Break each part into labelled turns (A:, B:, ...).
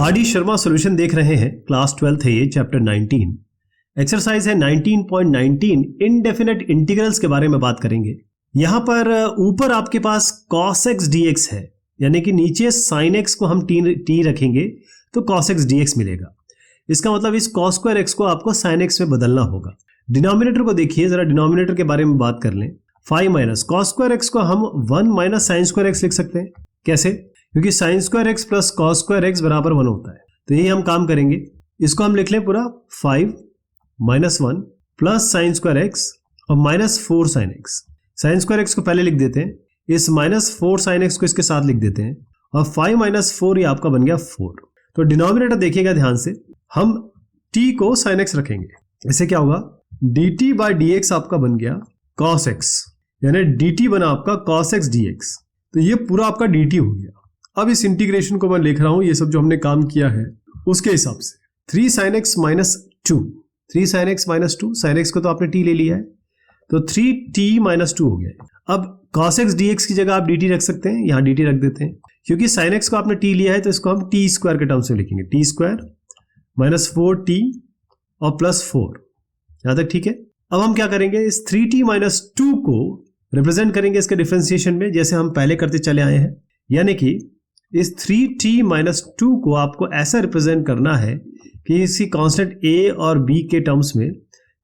A: RD. Sharma solution देख रहे हैं। क्लास 12th है ये, चैप्टर 19। एक्सरसाइज है 19.19, इनडेफिनेट इंटीग्रल्स के बारे में बात करेंगे। यहाँ पर ऊपर आपके पास cos x dx है, यानी कि नीचे sin x को हम t रखेंगे तो cos x dx मिलेगा। इसका मतलब इस cos square x को आपको sin x में बदलना होगा। डिनोमिनेटर को देखिए जरा, डिनोमिनेटर के बारे में बात कर लें। 5 माइनस cos square x को हम 1 माइनस sin square x लिख सकते हैं। कैसे? क्योंकि sin square x plus cos square x बराबर 1 होता है। तो यही हम काम करेंगे। इसको हम लिख लें पूरा 5 minus 1 plus sine square x और minus 4 sine x। Sine square x को पहले लिख देते हैं, इस माइनस 4 साइन x को इसके साथ लिख देते हैं और 5 माइनस 4 ये आपका बन गया 4। तो डिनोमिनेटर देखिएगा ध्यान से, हम t को साइन x रखेंगे। इससे क्या होगा, dt बाई dx आपका बन गया cos x, यानी dt बना आपका cos x dx। तो ये पूरा आपका dt हो गया। अब इस इंटीग्रेशन को मैं लिख रहा हूं, ये सब जो हमने काम किया है उसके हिसाब से 3 sin x minus 2, 3 sin x minus 2, sin x को तो आपने t ले लिया है तो 3t माइनस 2 हो गया। अब cos x dx की जगह आप dt रख सकते हैं, यहाँ dt रख देते हैं। क्योंकि sin x को आपने t लिया है तो इसको हम t स्क्वायर के टर्म्स में लिखेंगे, t स्क्वायर माइनस 4t और प्लस 4। यहाँ तक ठीक है। अब हम क्या करेंगे, इस 3t माइनस 2 को रिप्रेजेंट करेंगे इसके डिफरेंशिएशन में, जैसे हम पहले करते चले आए हैं। यानी कि इस 3t माइनस 2 को आपको ऐसा रिप्रेजेंट करना है कि इसी कांस्टेंट a और b के टर्म्स में,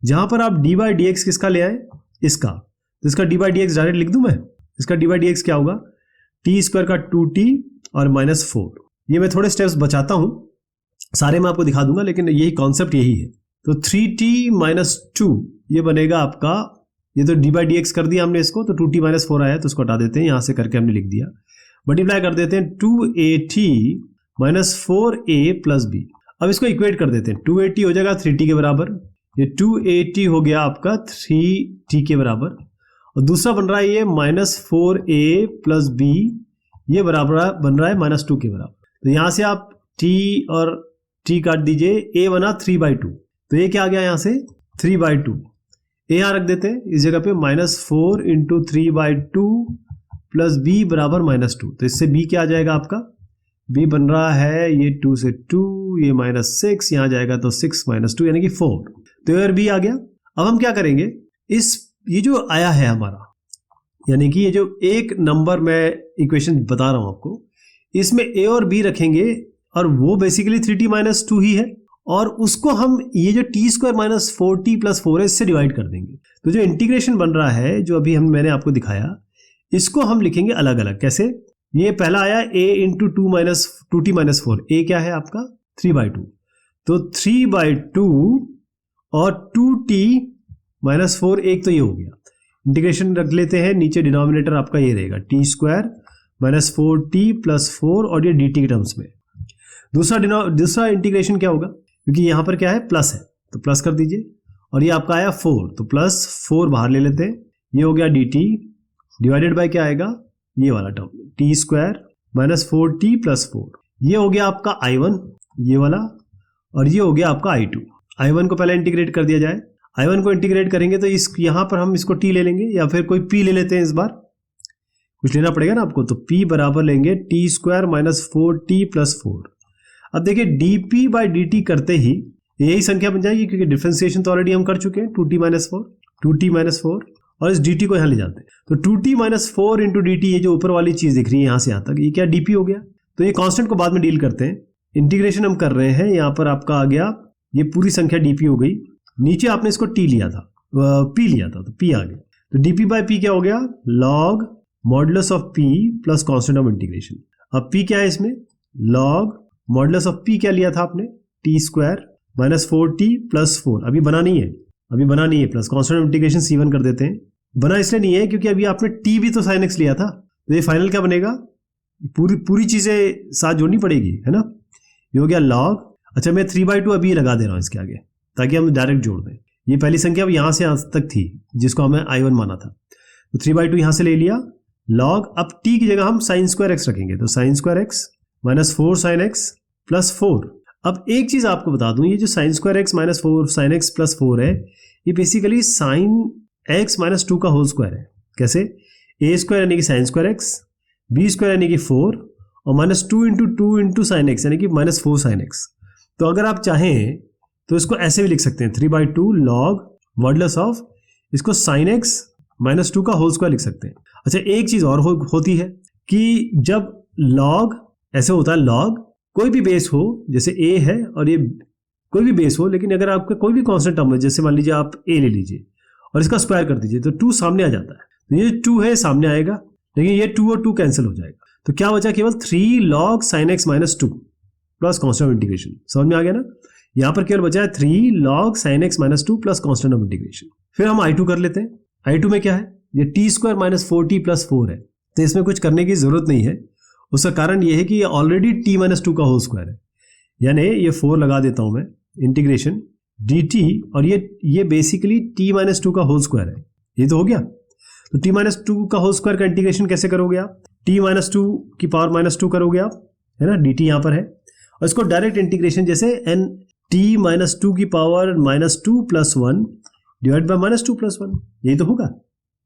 A: जहां पर आप d बाई डी एक्स किसका ले आए, इसका, तो इसका d by D x direct लिख दूं मैं। इसका d बाई डी एक्स क्या होगा, t स्क्वायर का 2t और माइनस 4। ये मैं थोड़े स्टेप्स बचाता हूं, सारे मैं आपको दिखा दूंगा, लेकिन यही कॉन्सेप्ट यही है। तो 3t माइनस 2 ये बनेगा आपका, ये तो d बाई डी एक्स कर दिया हमने इसको, तो 2t माइनस 4 आया तो उसको हटा देते हैं, यहां से करके हमने लिख दिया। मल्टीप्लाई कर देते हैं 2at minus 4a plus b। अब इसको इक्वेट कर देते हैं, 2at हो जाएगा 3t के बराबर, ये 2at हो गया आपका 3t के बराबर, और दूसरा बन रहा है ये माइनस 4a प्लस b, ये बराबर बन रहा है माइनस 2 के बराबर। तो यहाँ से आप t और t काट दीजिए, a बना 3/2, तो ये क्या आ गया यहाँ से 3/2। a यहाँ रख देते हैं इस जगह पे, माइनस 4 इंटू 3/2 प्लस b बराबर माइनस 2। तो इससे b क्या आ जाएगा आपका, b बन रहा है ये 2 से 2, ये माइनस 6, यहाँ जाएगा तो 6 माइनस 2 यानी कि 4। तो यार b आ गया। अब हम क्या करेंगे, ये जो आया है हमारा, यानी कि ये जो एक नंबर मैं इक्वेशन बता रहा हूं आपको, इसमें a और b रखेंगे और वो बेसिकली 3t माइनस 2 ही है, और उसको हम ये जो t square minus 4t plus 4 है इससे डिवाइड कर देंगे। तो जो इंटीग्रेशन बन रहा है, जो अभी मैंने आपको दिखाया, इसको हम लिखेंगे अलग अलग। कैसे, ये पहला आया a into 2t minus 4, a क्या है आपका 3/2, तो 3/2 और 2t माइनस 4, एक तो ये हो गया। इंटीग्रेशन रख लेते हैं, नीचे डिनोमिनेटर आपका ये रहेगा t square minus 4t plus 4 और ये dt के टर्म्स में। दूसरा इंटीग्रेशन क्या होगा, क्योंकि यहाँ पर क्या है प्लस है तो प्लस कर दीजिए, और ये आपका आया 4 तो प्लस 4 बाहर ले लेते हैं, ये हो गया dt डिवाइडेड बाय क्या आएगा, ये वाला term t square minus 4t plus 4। ये हो गया आपका i1 ये वाला, और ये हो गया आपका i2। i1 को पहले इंटीग्रेट कर दिया जाए, i1 को इंटीग्रेट करेंगे तो इस यहाँ पर हम इसको t ले लेंगे, या फिर कोई p ले लेते हैं, इस बार कुछ लेना पड़ेगा ना आपको, तो p बराबर लेंगे t square minus 4t plus 4। अब देखिए dp बाई dt करते ही यही संख्या बन जाएगी, क्योंकि डिफरेंशिएशन तो ऑलरेडी हम कर चुके हैं, 2t माइनस 4 और इस dt को यहाँ ले जाते हैं, तो 2t माइनस 4 इंटू dt, ये जो ऊपर वाली चीज दिख रही है यहाँ से यहाँ तक, ये क्या dp हो गया। तो ये कांस्टेंट को बाद में डील करते हैं, इंटीग्रेशन हम कर रहे हैं। यहाँ पर आपका आ गया ये पूरी संख्या dp हो गई, नीचे आपने इसको t लिया था, p लिया था, तो p आ गया। तो dp बाई p क्या हो गया, log modulus of p plus constant of integration. अब p क्या है इसमें, log मॉडुलस ऑफ p क्या लिया था आपने, t square minus 4t plus 4। अभी बना नहीं है, plus constant of integration c1 कर देते हैं। बना इसलिए नहीं है क्योंकि अभी आपने t भी तो sin x लिया था, तो ये फाइनल क्या बनेगा, पूरी चीजें साथ जोड़नी पड़ेगी, है ना। ये हो गया log, अच्छा मैं 3/2 अभी लगा दे रहा हूँ इसके आगे, ताकि हम डायरेक्ट जोड़ दें। ये पहली संख्या अब यहाँ से यहाँ तक थी, जिसको हमें i1 माना था, तो 3/2 यहाँ से ले लिया, log, अब t की जगह हम sin स्क्वायर x रखेंगे, तो sin square x minus 4 sin x plus 4। अब एक चीज आपको बता दूं, ये जो sin square x minus 4 sin x plus 4 है, ये बेसिकली sin x माइनस 2 का होल स्क्वायर है। कैसे, a स्क्वायर यानी कि sin square x, b square यानी कि 4 और -2 साइन एक्स यानी कि -4 साइन एक्स। तो अगर आप चाहें तो इसको ऐसे भी लिख सकते हैं 3/2 log मॉडुलस ऑफ, इसको साइन एक्स -2 का होल स्क्वायर लिख सकते हैं। अच्छा, एक चीज और होती है कि जब log ऐसे होता है, log कोई भी बेस हो, जैसे a है और ये कोई भी बेस हो, लेकिन अगर आपका कोई भी कांस्टेंट टर्म है, जैसे मान लीजिए आप a ले लीजिए और इसका स्क्वायर कर दीजिए तो 2 सामने आ जाता है, तो ये 2 है सामने आएगा, लेकिन ये 2 और 2 कैंसिल हो जाएगा, तो क्या बचा केवल 3 log sin x -2 plus constant of integration. समझ में आ गया ना? यहां पर केवल बचा है 3 log sin x -2 plus constant of integration. फिर हम i2 कर लेते हैं। i2 में क्या है, ये t² - 4t + 4 है, तो इसमें कुछ करने की जरूरत नहीं है। उसका कारण ये है कि ये ऑलरेडी t - 2 का होल स्क्वायर है, यानी ये 4 लगा देता हूं मैं, इंटीग्रेशन dt, और ये बेसिकली t - 2 का होल स्क्वायर है, ये तो हो गया। तो t - 2 का होल स्क्वायर का इंटीग्रेशन कैसे करोगे आप, t - 2 की पावर -2 करोगे आप, है ना, dt यहां पर है, और इसको डायरेक्ट इंटीग्रेशन जैसे n t - 2 की पावर -2 + 1 डिवाइड बाय -2 + 1, यही तो होगा,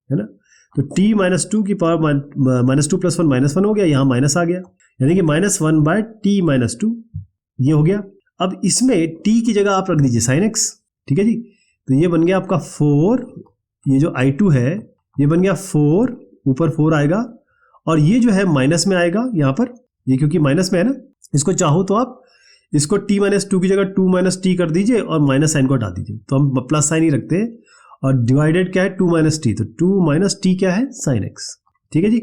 A: है ना। तो t - 2 की पावर -2 + 1 -1 हो गया, यहाँ माइनस आ गया, यानी कि -1/t - 2, ये हो गया। अब इसमें t की जगह आप रख दीजिए sin x, ठीक है जी। तो ये बन गया आपका 4, ये जो i2 है ये बन गया 4, ऊपर 4 आएगा, और ये जो है माइनस में आएगा यहाँ पर, ये क्योंकि माइनस में है ना, इसको चाहो तो आप इसको t - 2 की जगह 2 - t कर दीजिए और माइनस साइन को हटा दीजिए, तो हम प्लस साइन ही रखते हैं, और डिवाइडेड क्या है 2 - t, तो 2 - t क्या है sin x, ठीक है जी,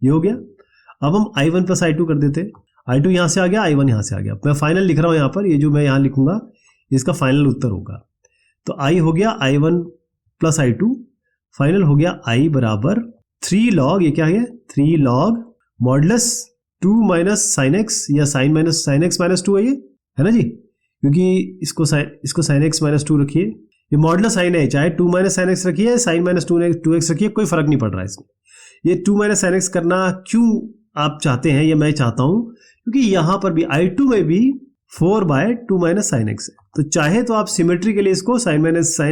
A: ये हो गया। अब हम i1 + i2 कर देते हैं, i2 यहाँ से आ गया, i1 यहाँ से आ गया, मैं फाइनल लिख रहा हूँ यहाँ पर, ये जो मैं यहाँ लिखूंगा इसका फाइनल उत्तर होगा। तो i हो गया i1 + i2, फाइनल हो गया i बराबर 3 log, ये क्या है 3 log मॉडुलस 2 - sin x या sin x -2 है ना जी, क्योंकि इसको sin x -2 रखिए, ये मॉडुलस साइन है, चाहे 2 - sin x रखिए, sin -2x रखिए, कोई फर्क नहीं पड़ रहा है इसमें। ये 2 - sin x करना क्यों आप चाहते हैं, ये मैं चाहता हूं क्योंकि यहां पर भी i2 में भी 4/2 - sin x है, तो चाहे तो आप सिमेट्री के लिए इसको sin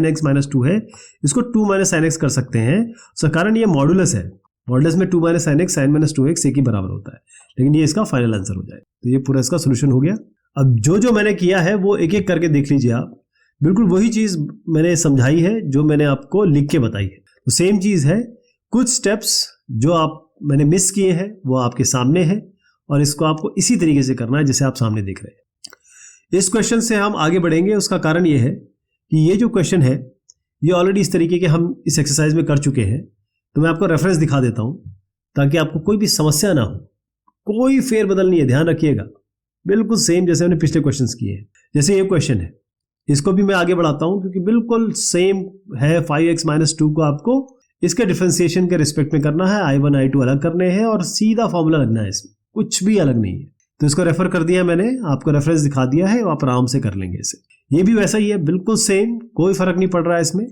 A: x -2 है, इसको 2 - sin x कर सकते हैं। उसका कारण ये मॉडुलस है, मॉडुलस में 2 - sin x sin -2x एक ही बराबर होता है, लेकिन ये इसका फाइनल आंसर हो जाएगा। तो ये पूरा इसका सोल्यूशन हो गया। अब जो मैंने किया है वो एक एक करके देख लीजिए आप, बिल्कुल वही चीज मैंने समझाई है जो मैंने आपको लिख के बताई है, तो सेम चीज है, कुछ स्टेप्स जो मैंने मिस किए हैं वो आपके सामने है, और इसको आपको इसी तरीके से करना है जैसे आप सामने देख रहे हैं। इस क्वेश्चन से हम आगे बढ़ेंगे, उसका कारण ये है कि ये जो क्वेश्चन है ये ऑलरेडी इस तरीके के हम इस एक्सरसाइज में कर चुके हैं, तो मैं आपको रेफरेंस दिखा देता हूं ताकि आपको कोई भी समस्या ना हो, कोई फेरबदल नहीं है, ध्यान रखिएगा, बिल्कुल सेम जैसे हमने पिछले क्वेश्चन किए हैं। जैसे ये क्वेश्चन है, इसको भी मैं आगे बढ़ाता हूं क्योंकि बिल्कुल सेम है, 5x - 2 को आपको इसके डिफरेंशिएशन के रिस्पेक्ट में करना है, i1 i2 अलग करने हैं और सीधा फॉर्मूला लगना है, इसमें कुछ भी अलग नहीं है। तो इसको रेफर कर दिया मैंने, आपको रेफरेंस दिखा दिया है, आप आराम से कर लेंगे इसे। ये भी वैसा ही है, बिल्कुल सेम, कोई फर्क नहीं पड़ रहा है इसमें,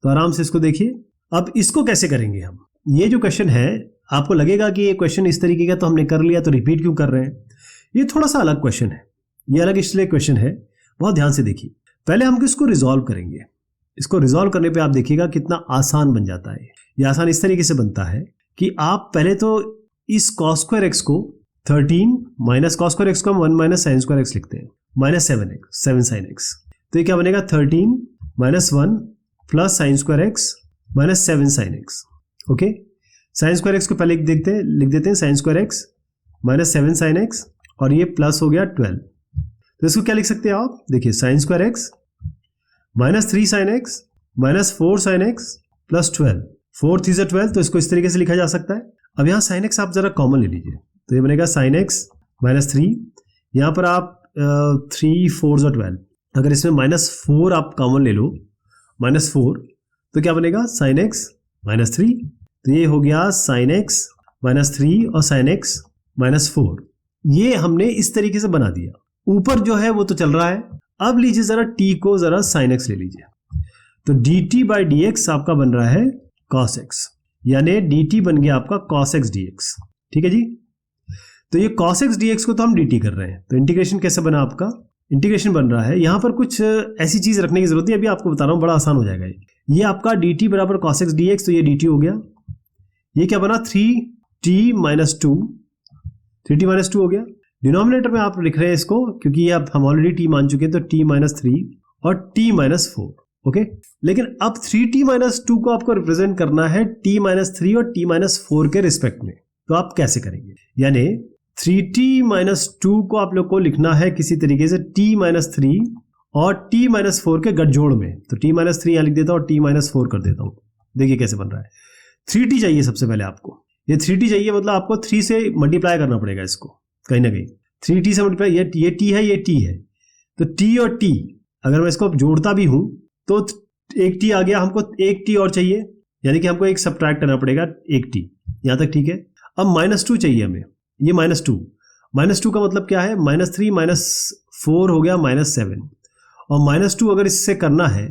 A: तो आराम से इसको देखिए। अब इसको कैसे करेंगे हम, ये जो क्वेश्चन है आपको लगेगा कि ये क्वेश्चन इस तरीके का तो हमने कर लिया, तो रिपीट क्यों कर रहे हैं, ये थोड़ा सा अलग क्वेश्चन है, ये अलग इसलिए क्वेश्चन है, बहुत ध्यान से देखिए। पहले हम इसको रिजॉल्व करेंगे, इसको रिजॉल्व करने पे आप देखिएगा कितना आसान बन जाता है। ये आसान इस तरीके से बनता है कि आप पहले तो इस cos² x को 13 माइनस cos² x को हम 1 - sin² x लिखते हैं, -7 sin x, तो ये क्या बनेगा 13 - 1 plus sin² x -7 sin x। Okay, sin² x को पहले लिख देते हैं sin² x -7 sin x, और ये प्लस हो गया 12, तो इसको क्या लिख सकते हैं आप, देखिए sin² x -3 sin x -4 sin x plus 12, 4 3 12, तो इसको इस तरीके से लिखा जा सकता है। अब यहाँ sin x आप जरा कॉमन ले लीजिए, तो ये बनेगा sin x -3, यहाँ पर आप 3 4 12, अगर इसमें -4 आप कॉमन ले लो, -4, तो क्या बनेगा sin x -3, तो ये हो गया sin x -3 और sin x -4, ये हमने इस तरीके से बना दिया। ऊपर जो है वो तो चल रहा है, अब लीजिए जरा t को जरा sin x ले लीजिए, तो dt/dx आपका बन रहा है cos x, यानी dt बन गया आपका cos x dx, ठीक है जी। तो ये cos x dx को तो हम dt कर रहे हैं, तो इंटीग्रेशन कैसे बना आपका, इंटीग्रेशन बन रहा है, यहां पर कुछ ऐसी चीज रखने की जरूरत नहीं, अभी आपको बता रहा हूं, बड़ा आसान हो जाएगा ये आपका dt बराबर cos x dx, तो ये dt हो गया, ये क्या बना 3t - 2, 3t माइनस 2 हो गया। डिनोमिनेटर में आप लिख रहे हैं इसको क्योंकि ये अब हम ऑलरेडी t मान चुके हैं, तो t माइनस 3 और t माइनस 4। ओके, लेकिन अब 3t माइनस 2 को आपको रिप्रेजेंट करना है t माइनस 3 और t माइनस 4 के रिस्पेक्ट में। तो आप कैसे करेंगे? यानी 3t माइनस 2 को आप लोग को लिखना है किसी तरीके से t माइनस 3 और t माइनस 4 के गठजोड़ में। तो t माइनस 3 यहां लिख देता हूं और t माइनस 4 कर देता हूं। देखिए कैसे बन रहा है। 3t चाहिए सबसे पहले आपको, ये 3t चाहिए, मतलब आपको 3 से मल्टीप्लाई करना पड़ेगा इसको कहीं ना कहीं। 3t से मल्टीप्लाई, ये t है, ये t है, तो t और t अगर मैं इसको जोड़ता भी हूं तो एक t आ गया, हमको एक t और चाहिए, यानी कि हमको एक सब्ट्रैक्ट करना पड़ेगा एक t। यहां तक ठीक है। अब -2 चाहिए हमें, ये -2 का मतलब क्या है? -3 -4 हो गया -7, और -2 अगर इससे करना है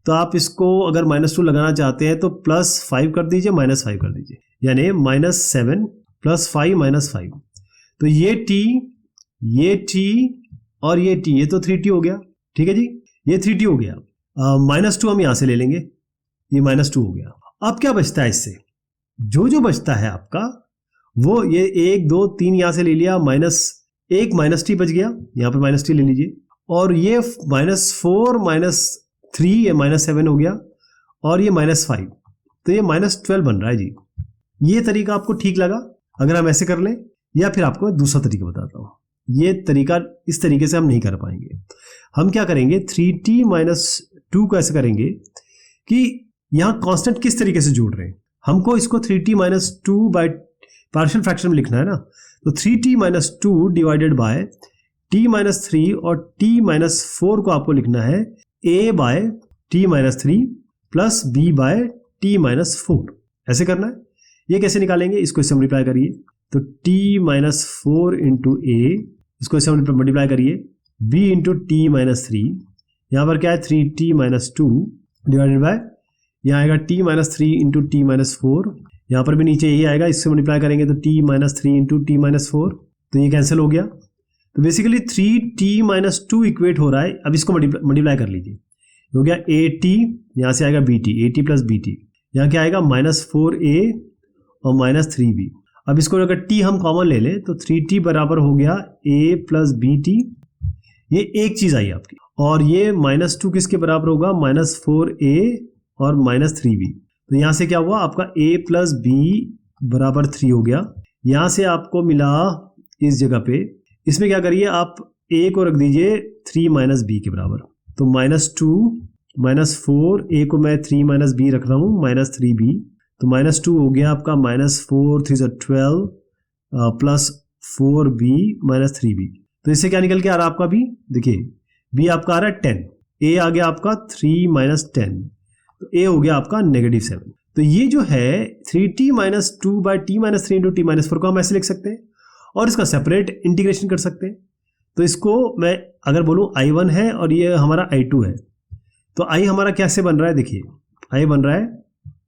A: तो आप इसको अगर -2 लगाना चाहते हैं तो +5 कर दीजिए, -5 कर दीजिए, यानी -7 +5 -5। तो ये t और ये t, ये तो 3t हो गया। ठीक है जी, ये 3t हो गया। -2 हम यहां से ले लेंगे, ये -2 हो गया। अब क्या बचता है इससे? जो बचता है आपका वो ये 1 2 3 यहां से ले लिया, -1 -t बच गया, यहां पर -t ले लीजिए, और ये -4 -3 ये -7 हो गया, और ये -5, तो ये -12 बन रहा है जी। ये तरीका आपको ठीक लगा अगर हम ऐसे कर लें, या फिर आपको दूसरा तरीका बताता हूं। ये तरीका, इस तरीके से हम नहीं कर पाएंगे। हम क्या करेंगे, 3t माइनस 2 को ऐसे करेंगे कि यहां कांस्टेंट किस तरीके से जोड़ रहे हैं, हमको इसको 3t minus 2 by partial fraction में लिखना है ना, तो 3t minus 2 divided by t minus 3 और t माइनस 4 को आपको लिखना है a by t minus 3 plus b by t minus 4, ऐसे करना है। ये कैसे निकालेंगे, इसको इससे मल्टीप्लाई करिए, तो t माइनस 4 इंटू a, इसको इससे मल्टीप्लाई करिए, b इंटू t माइनस 3, यहाँ पर क्या है 3t माइनस 2 डिवाइडेड बाय, यहाँ आएगा t minus 3 into t minus 4, यहाँ पर भी नीचे यही आएगा, इससे मल्टीप्लाई करेंगे तो t minus 3 into t minus 4, तो ये कैंसिल हो गया। तो बेसिकली 3t माइनस 2 इक्वेट हो रहा है। अब इसको मल्टीप्लाई कर लीजिए, हो गया at, यहाँ से आएगा bt, at प्लस bt, यहाँ क्या आएगा -4a और -3b। अब इसको अगर t हम कॉमन ले लें तो 3t बराबर हो गया a प्लस bt, ये एक चीज आई आपकी, और ये -2 किसके बराबर होगा, -4a और -3b। तो यहां से क्या हुआ आपका a प्लस b बराबर 3 हो गया। यहां से आपको मिला इस जगह पे, इसमें क्या करिए आप a को रख दीजिए 3 माइनस b के बराबर, तो -2 -4, a को मैं 3 माइनस b रख रहा हूँ, -3b, तो -2 हो गया आपका -4 3 12 प्लस 4b -3b। तो इससे क्या निकल के आ रहा है आपका b, देखिए b आपका आ रहा है 10, a आ गया आपका 3 माइनस 10, तो a हो गया आपका -7। तो ये जो है 3t minus 2 by t minus 3 into t minus 4 को हम ऐसे लिख सकते हैं, और इसका सेपरेट इंटीग्रेशन कर सकते हैं। तो इसको मैं अगर बोलूँ i1 है और ये हमारा i2 है, तो i हमारा कैसे बन रहा है, देखिए i बन रहा है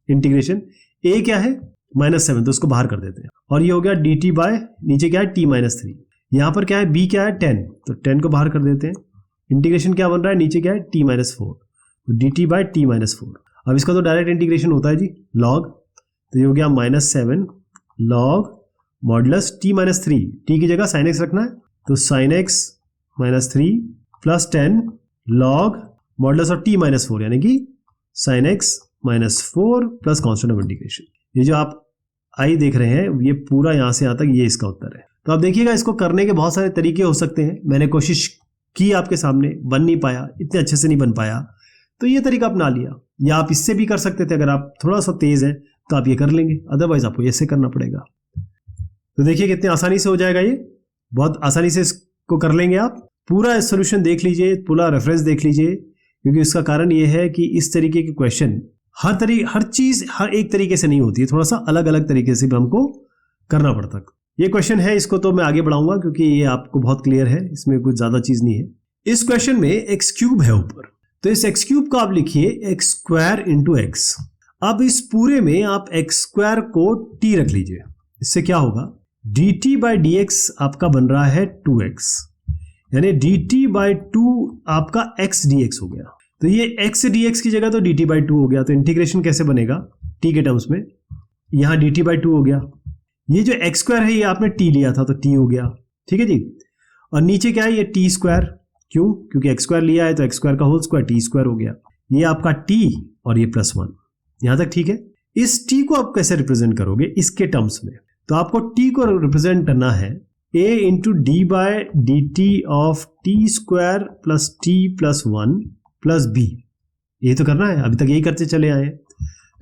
A: इंटीग्रेशन, a क्या है -7, तो उसको बाहर कर देते हैं, और ये हो गया dt बाय नीचे क्या है t माइनस 3, यहाँ पर क्या है b क्या है 10, तो 10 को बाहर कर देते हैं। इंटीग्रेशन क्या बन रहा है, नीचे क्या है t माइनस 4, तो dt बाय t माइनस 4। अब इसका तो डायरेक्ट इंटीग्रेशन होता है जी log, तो ये हो गया -7 log modulus t minus 3, t की जगह sin x रखना है, तो sin x minus 3 plus 10 log modulus of t minus 4, यानी कि sin x minus 4 plus constant of integration. ये जो आप i देख रहे हैं ये पूरा यहाँ से आता है, ये इसका उत्तर है। तो आप देखिएगा इसको करने के बहुत सारे तरीके हो सकते हैं, मैंने कोशिश की आपके सामने, बन नहीं पाया, इतने अच्छे से नहीं बन पाया, तो ये तरीका अपना लिया। या आप इससे भी कर सकते थे, अगर आप थोड़ा सा तेज है तो आप ये कर लेंगे, अदरवाइज आपको ऐसे करना पड़ेगा। तो देखिए कितने आसानी से हो जाएगा, ये बहुत आसानी से इसको कर लेंगे आप। पूरा सोल्यूशन देख लीजिए, पूरा रेफरेंस देख लीजिए, क्योंकि इसका कारण ये है कि इस तरीके के क्वेश्चन हर चीज हर एक तरीके से नहीं होती है, थोड़ा सा अलग अलग तरीके से भी हमको करना पड़ता है। ये क्वेश्चन है, इसको तो मैं आगे बढ़ाऊंगा क्योंकि ये आपको बहुत क्लियर है, इसमें कुछ ज्यादा चीज नहीं है। इस क्वेश्चन में एक्स क्यूब है ऊपर, तो इस एक्स क्यूब को आप लिखिए एक्स स्क्वायर इंटू एक्स। अब इस पूरे में आप एक्स स्क्वायर को t रख लीजिए, इससे क्या होगा dt बाई डी एक्स आपका बन रहा है 2x, यानी dt बाई 2 आपका x dx हो गया। तो ये x dx की जगह तो dt बाई 2 हो गया, तो इंटीग्रेशन कैसे बनेगा t के टर्म्स में, यहाँ dt बाई 2 हो गया, ये जो एक्स स्क्वायर है ये आपने टी लिया था तो टी हो गया, ठीक है जी। और नीचे क्या है, ये टी स्क्वायर, क्यों, क्योंकि एक्स स्क्वायर लिया है तो एक्स स्क्वायर का होल स्क्वायर टी स्क्वायर हो गया। ये आपका टी और ये +1, यहां तक ठीक है। इस टी को आप कैसे रिप्रेजेंट करोगे इसके टर्म्स में, तो आपको टी को रिप्रेजेंट करना है a into D by D T of T square plus T plus 1 प्लस बी, ये तो करना है, अभी तक यही करते चले आए।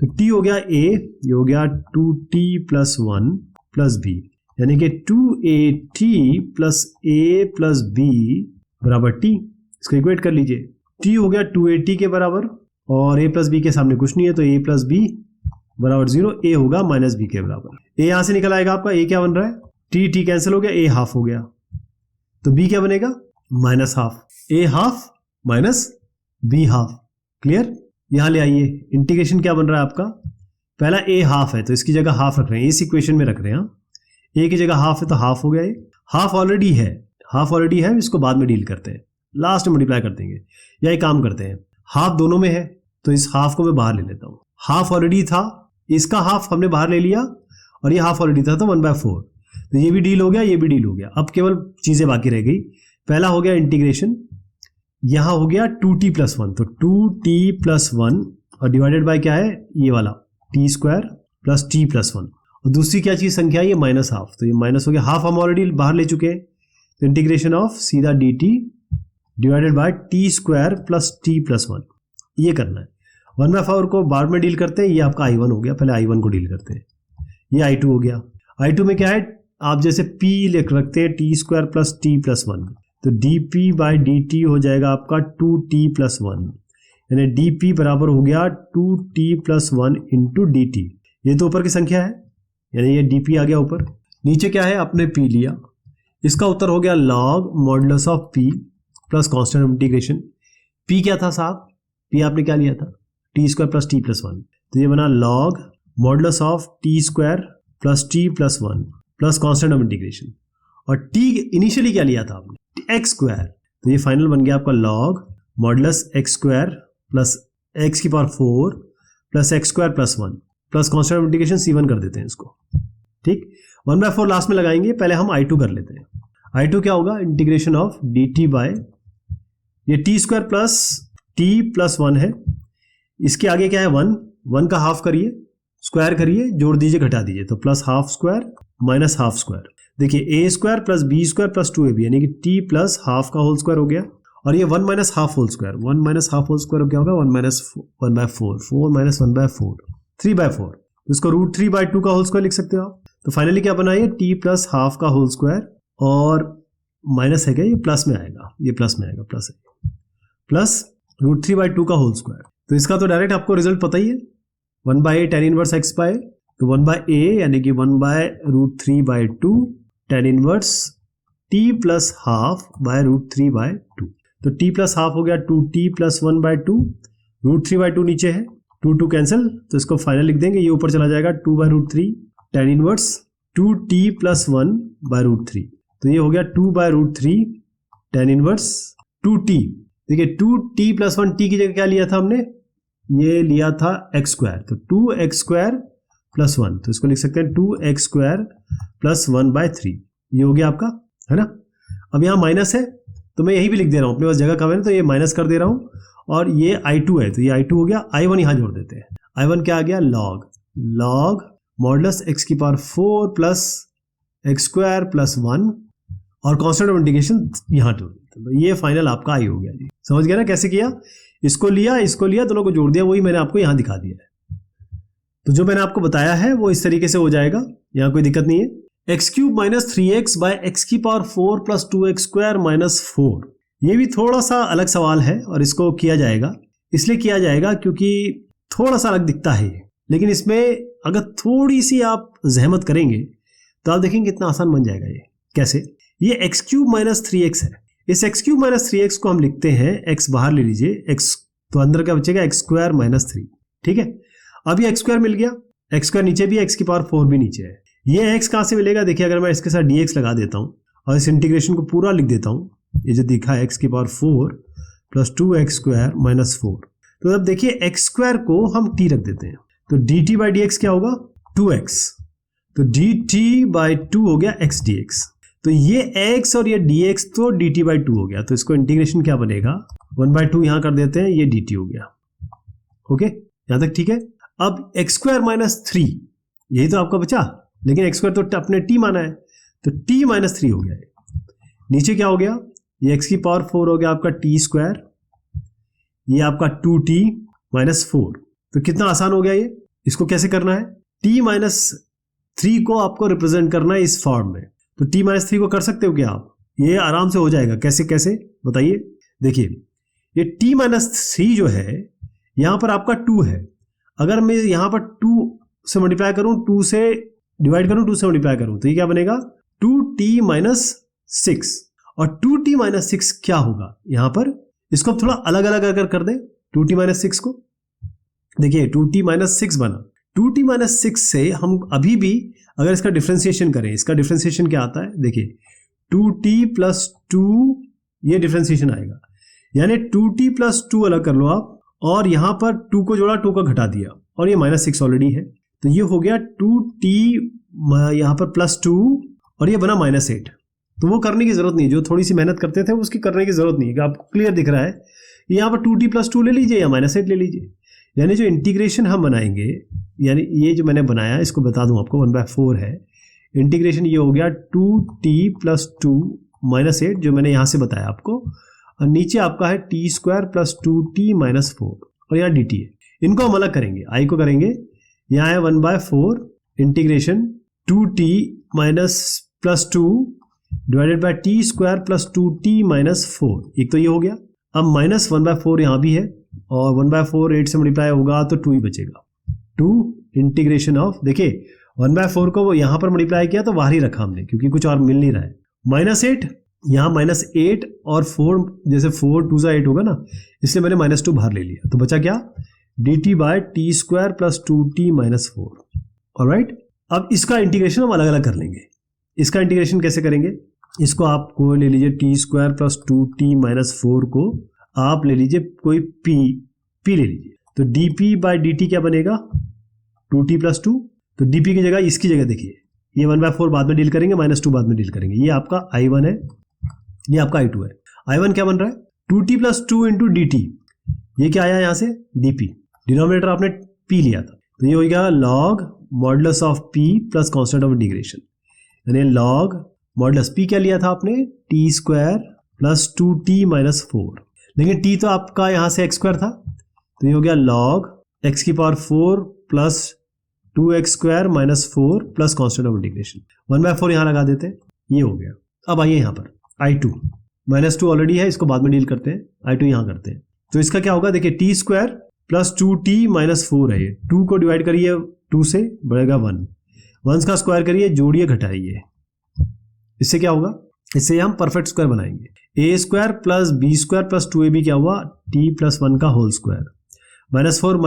A: तो t हो गया a, ये हो गया 2t प्लस 1 प्लस b, यानी कि 2at plus a plus b बराबर t। इसको इक्वेट कर लीजिए, t हो गया 2at के बराबर और a प्लस b के सामने कुछ नहीं है तो a प्लस b बराबर 0, a होगा माइनस b के बराबर। a यहां से निकल आएगा आपका, a क्या बन रहा है, t कैंसिल हो गया, a हाफ हो गया, तो b क्या बनेगा, minus half, a half minus b half. Clear, यहां ले आइए, इंटीग्रेशन क्या बन रहा है आपका, पहला a हाफ है तो इसकी जगह हाफ रख रहे हैं, इस इक्वेशन में रख रहे हैं, a की जगह हाफ है तो हाफ हो गया, हाफ ऑलरेडी है, हाफ ऑलरेडी है, इसको बाद में डील करते हैं, लास्ट में मल्टीप्लाई कर देंगे, या एक काम करते हैं, हाफ दोनों में है तो इस हाफ को मैं बाहर ले लेता हूं, हाफ ऑलरेडी था, इसका हाफ हमने बाहर ले लिया और ये हाफ ऑलरेडी था तो 1/4, तो ये भी डील हो गया, ये भी डील हो गया। अब केवल चीजें बाकी रह गई, पहला हो गया इंटीग्रेशन, यहां हो गया 2t प्लस 1, तो 2t प्लस 1 और डिवाइडेड बाय क्या है, ये वाला T square plus T plus 1, और दूसरी क्या चीज संख्या है, ये माइनस हाफ, तो ये माइनस हो गया, हाफ हम ऑलरेडी बाहर ले चुके हैं, तो इंटीग्रेशन ऑफ सीधा dt divided by T square plus T plus 1, ये करना है। 1/4 को बाद में डील करते हैं, ये आपका i1 हो गया, पहले i1 को डील करते हैं, ये i2 हो गया, i2 में क्या है, आप जैसे p लिख रखते हैं T square plus T plus 1, तो dp बाई dt हो जाएगा आपका 2t प्लस 1, यानी dp बराबर हो गया 2t प्लस 1 इंटू dt, ये तो ऊपर की संख्या है, यानी ये dp आ गया ऊपर, नीचे क्या है, आपने p लिया, इसका उत्तर हो गया log modulus of p plus constant integration. p क्या था साहब, p आपने क्या लिया था, T square plus T plus 1, तो ये बना log modulus of T square plus T plus 1 plus constant of integration, और t इनिशियली क्या लिया था आपने, एक्स स्क्वायर, तो ये फाइनल बन गया आपका log modulus x square plus x की power 4 plus x square plus 1 plus constant of integration c1 कर देते हैं इसको, ठीक। 1/4 लास्ट में लगाएंगे, पहले हम i2 कर लेते हैं, i2 क्या होगा, इंटीग्रेशन ऑफ dt बाय ये T square plus T plus 1 है, इसके आगे क्या है 1 का हाफ करिए, स्क्वायर करिए, जोड़ दीजिए घटा दीजिए, तो plus half square minus half square, देखिए a square plus B square plus 2ab, यानी कि t प्लस हाफ का होल स्क्वायर हो गया, और ये 1 minus half whole square, 1 minus half whole square क्या होगा, 1 माइनस 1/4, 4 माइनस 1/4, 3/4, तो इसको √3/2 का होल स्क्वायर लिख सकते हो आप। तो फाइनली क्या बना, ये t प्लस हाफ का होल स्क्वायर, और माइनस है क्या, ये प्लस में आएगा, ये प्लस में आएगा, प्लस है, प्लस √3/2 का होल स्क्वायर, तो इसका तो डायरेक्ट आपको रिजल्ट पता ही है, 1/a tan inverse x bye, तो 1/a यानी कि 1/√3/2 tan inverse t plus half by √3/2, तो t प्लस हाफ हो गया 2t प्लस 1/2, √3/2 नीचे है, 2 कैंसिल, तो इसको फाइनल लिख देंगे, ये ऊपर चला जाएगा 2/√3 tan इनवर्स 2t प्लस 1/√3, तो ये हो गया 2/√3 tan इनवर्स 2t, देखिए 2t प्लस 1, t की जगह क्या लिया था हमने, ये लिया था एक्स स्क्वायर, तो 2x स्क्वायर प्लस 1, तो इसको लिख सकते हैं 2x स्क्वायर प्लस 1/3, ये हो गया आपका, है ना। अब यहाँ माइनस है तो मैं यही भी लिख दे रहा हूँ, अपने पास जगह कम है तो ये माइनस कर दे रहा हूँ, और ये i2 है तो ये i2 हो गया, i1 यहाँ जोड़ देते हैं, i1 क्या आ गया, log मॉडुलस x की power 4 plus x square plus 1 और कॉन्स्टेंट ऑफ इंटीग्रेशन यहाँ जोड़ देते हैं, तो ये फाइनल आपका i हो गया जी। समझ गया ना कैसे किया, इसको लिया दोनों को जोड़ दिया, वही मैंने आपको यहाँ दिखा दिया है। तो जो मैंने आपको बताया है वो इस तरीके से हो जाएगा, यहाँ कोई दिक्कत नहीं है। x³ minus 3x by x की power 4 plus 2x square minus 4, ये भी थोड़ा सा अलग सवाल है और इसको किया जाएगा, इसलिए किया जाएगा क्योंकि थोड़ा सा अलग दिखता है, लेकिन इसमें अगर थोड़ी सी आप जहमत करेंगे तो आप देखेंगे कितना आसान बन जाएगा। ये कैसे, ये x³ माइनस 3x है, इस x³ माइनस 3x को हम लिखते हैं, x बाहर ले लीजिए, x तो अंदर क्या बचेगा, एक्स स्क्वायर माइनस 3, ठीक है। अब ये एक्स स्क्वायर मिल गया, एक्स स्क्वायर नीचे भी, एक्स की पावर 4 भी नीचे है, ये x कहाँ से मिलेगा, देखिए अगर मैं इसके साथ dx लगा देता हूँ और इस इंटीग्रेशन को पूरा लिख देता हूँ, ये जो दिखा है एक्स की power 4 plus 2x square minus 4, तो अब देखिए एक्स स्क्वायर को हम t रख देते हैं, तो dt बाई dx क्या होगा 2x, तो dt/2 हो गया x dx। तो ये x और ये dx तो dt/2 हो गया, तो इसको इंटीग्रेशन क्या बनेगा 1/2 यहां कर देते हैं, ये dt हो गया। ओके, यहां तक ठीक है। अब x² - 3 यही तो आपका बचा, लेकिन x² तो अपने t माना है, तो t-3 हो गया। नीचे क्या हो गया, ये x⁴ हो गया आपका t², ये आपका 2t - 4। तो कितना आसान हो गया ये। इसको कैसे करना है, t-3 को आपको रिप्रेजेंट करना है इस फॉर्म में। तो t-3 को कर सकते हो क्या आप, ये आराम से हो जाएगा। कैसे कैसे बताइए। देखिए ये t-3 जो है यहां पर आपका 2 है, अगर मैं यहां पर 2 से मल्टीप्लाई करूं, 2 से डिवाइड करूं, 2 से मल्टीप्लाई करूं, तो ये क्या बनेगा 2t-6। और 2t-6 क्या होगा यहां पर, इसको हम थोड़ा अलग अलग अगर कर दें 2t-6 को, देखिए 2t-6 बना। 2t-6 से हम अभी भी अगर इसका डिफरेंशिएशन करें, इसका डिफरेंशिएशन क्या आता है, देखिए 2t+2 ये डिफरेंशिएशन आएगा, यानी 2t+2 अलग कर लो आप, और यहां पर 2 को जोड़ा, 2 को घटा दिया, और ये -6 ऑलरेडी है, तो ये हो गया 2t यहां पर +2 और ये बना -8। तो वो करने की जरूरत नहीं, जो थोड़ी सी मेहनत करते थे उसकी करने की जरूरत नहीं है, आपको क्लियर दिख रहा है। यहाँ पर 2t+2 ले लीजिए या -8 ले लीजिए, यानी जो इंटीग्रेशन हम बनाएंगे, यानी ये जो मैंने बनाया इसको बता दूं आपको 1/4 है, इंटीग्रेशन ये हो गया 2t+2 -8 जो मैंने यहाँ से बताया आपको, और नीचे आपका है t² + 2t - 4 और यहाँ dt है। इनको हम अलग करेंगे, i को करेंगे, यहाँ है 1/4 integration 2t + 2 divided by t² + 2t - 4, एक तो ये हो गया। अब -1/4 यहाँ भी है, और 1/4 8 से मल्टीप्लाई होगा तो 2 ही बचेगा। 2 इंटीग्रेशन ऑफ, देखिए 1/4 को वो यहाँ पर मल्टीप्लाई किया तो बाहर ही रखा हमने, क्योंकि कुछ और मिल नहीं रहा है। -8 यहाँ -8 और 4, जैसे 4 2 × 8 होगा ना, इसलिए मैंने -2 बाहर ले लिया, तो बचा क्या dt/t² + 2t - 4। ऑलराइट, अब इसका इंटीग्रेशन हम अलग अलग कर लेंगे। इसका इंटीग्रेशन कैसे करेंगे, इसको आपको ले लीजिए t² + 2t - 4 को आप ले लीजिए कोई p ले लीजिए, तो dp/dt क्या बनेगा 2t + 2। तो dp की जगह, इसकी जगह देखिए, ये 1/4 बाद में डील करेंगे, -2 बाद में डील करेंगे। ये आपका i1 है, ये आपका i2 है। i1 क्या बन रहा है 2t + 2 × dt, ये क्या आया यहाँ से dp, डिनोमिनेटर आपने p लिया था, तो ये हो गया log modulus of p + constant of integration, यानी log मॉडुलस p क्या लिया था आपने t² + 2t - 4, लेकिन t तो आपका यहाँ से x² था, तो ये हो गया log x⁴ + 2x² - 4 + constant of integration. 1/4 यहाँ लगा देते हैं, ये हो गया। अब आइए यहाँ पर i2, -2 ऑलरेडी है, इसको बाद में डील करते हैं, i2 यहाँ करते हैं। तो इसका क्या होगा, देखिए t² + 2t - 4 है, ये 2 को डिवाइड करिए 2 से बढ़ेगा 1, 1 का स्क्वायर करिए, जोड़िए घटाइए, इससे क्या होगा, इससे हम परफेक्ट स्क्वायर बनाएंगे। a² + b² + 2ab क्या हुआ t + 1 का होल स्क्वायर, -4 -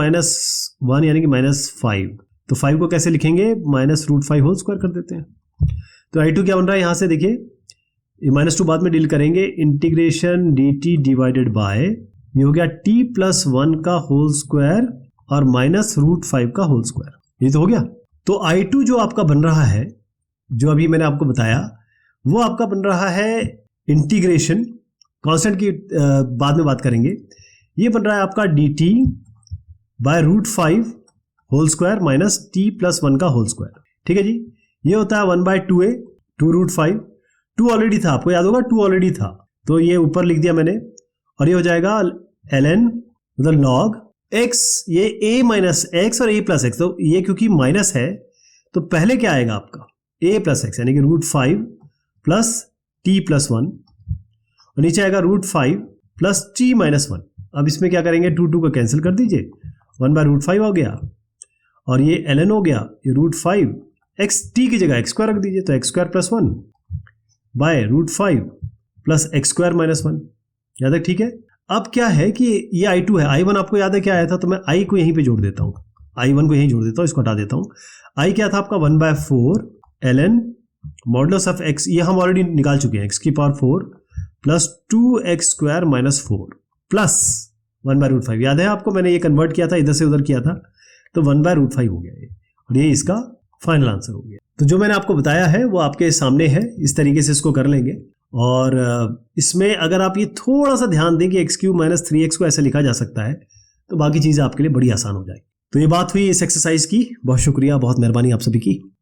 A: 1 यानी कि -5, तो 5 को कैसे लिखेंगे -√5 होल स्क्वायर कर देते हैं। तो i2 क्या बन रहा है यहाँ से, देखिए -2 बाद में डील करेंगे, इंटीग्रेशन dt डिवाइडेड बाय, ये हो गया t + 1 का होल स्क्वायर और -√5 का होल स्क्वायर, ये तो हो गया। तो i2 जो आपका बन रहा है, जो अभी मैंने आपको बताया, वो आपका बन रहा है इंटीग्रेशन, कांस्टेंट की बाद में बात करेंगे, ये बन रहा है आपका dt/√5 होल स्क्वायर -t + 1 का होल स्क्वायर। ठीक है जी, ये होता है 1/2a 2√5, 2 ऑलरेडी था, आपको याद होगा 2 ऑलरेडी था, तो ये ऊपर लिख दिया मैंने, और ये हो जाएगा ln मतलब log x, ये a - x और a + x, तो ये क्योंकि माइनस है तो पहले क्या आएगा आपका a + x, यानी कि √5 + t + 1, और नीचे आएगा √5 + t - 1। अब इसमें क्या करेंगे, 2 को कैंसिल कर दीजिए, 1/√5 हो गया, और ये ln हो गया, ये √5 x, t की जगह x² रख दीजिए, तो x² + 1 बाय √5 + x² - 1, याद है, ठीक है। अब क्या है कि ये i2 है, i1 आपको याद है क्या आया था, तो मैं i को यहीं पे जोड़ देता हूँ, i1 को यहीं जोड़ देता हूँ, इसको हटा देता हूँ। i क्या था आपका 1/4 ln मॉडुलस ऑफ x, ये हम ऑलरेडी निकाल चुके हैं, x⁴ + 2x² - 4 प्लस 1/√5, याद है आपको, मैंने ये कन्वर्ट किया था, इधर से उधर किया था, तो 1/√5 हो गया ये, और ये इसका फाइनल आंसर हो गया। तो जो मैंने आपको बताया है वो आपके सामने है, इस तरीके से इसको कर लेंगे। और इसमें अगर आप ये थोड़ा सा ध्यान दें कि x³ - 3x को ऐसे लिखा जा सकता है, तो बाकी चीज़ें आपके लिए बड़ी आसान हो जाएगी। तो ये बात हुई इस एक्सरसाइज की। बहुत शुक्रिया, बहुत मेहरबानी आप सभी की।